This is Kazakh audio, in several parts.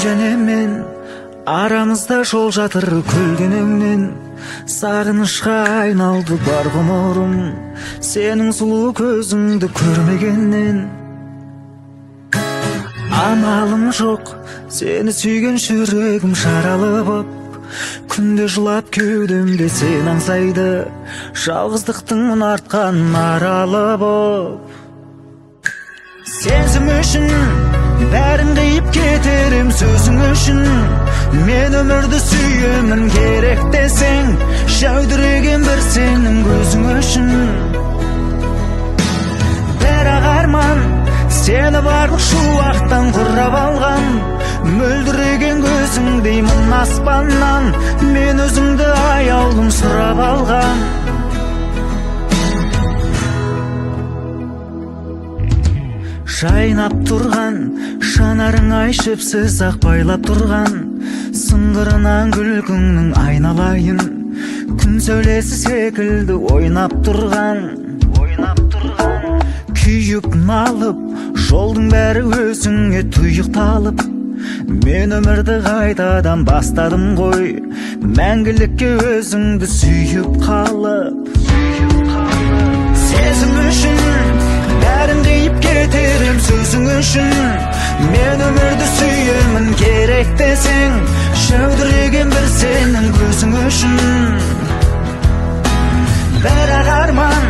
және мен арамызда жол жатыр күлгеніңнен. Сағынышқа айналды бар ғұмырым сенің сұлу көзіңді көрмегеннен. Амалым жоқ сені сүйген жүрегім жаралы боп, күнде жылап кеудемде сен аңсайды, жалғыздықтың мұнартқан аралы боп. Сенсің үшін бәрін қиып кетерім сөзің үшін, мен өмірді сүйемін керек десең, жәудіреген бір сенің көзің үшін. Бірақ арман сені барлық шуақтан құрап алған, мөлдіреген көзіңдей мұң аспаннан, мен өзіңді аяулым сұрап алған. Жайнап тұрған жанарың айшыпсыз ақ байлап тұрған, сыңғырынан күлкіңнің айналайын, күн сәулесі секілді ойнап тұрған. Күйіп налып жолдың бәрі өзіңе тұйықталып, мен өмірді қайтадан бастадым ғой, мәңгілікке өзіңді сүйіп қалып. Сезім үшін бәрін қиып кетерім сөзің үшін, мен өмірді сүйемін керек десең, жәудіреген бір сенің көзің үшін. Бірақ арман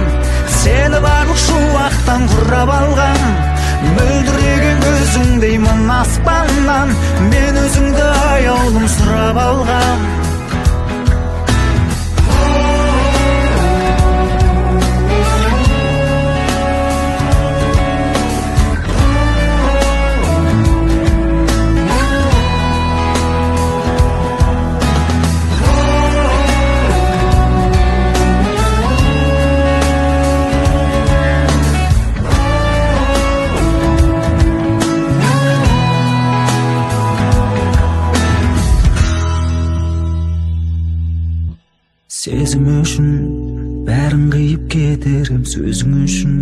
сені барлық шуақтан құрап алған, мөлдіреген көзіңдей мұң аспаннан, мен өзіңді аяулым сұрап алған. Сезім үшін бәрін қиып кетерім сөзің үшін,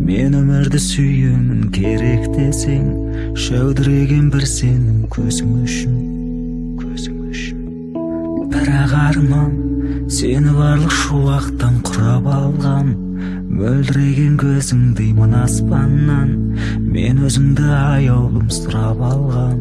мен өмірді сүйемін керек десең, жәудіреген бір сенің көзің үшін. Бірақ арман сені барлық шуақтан құрап алған, мөлдіреген көзіңдей мұң аспаннан, мен өзіңді аяулым сұрап алған.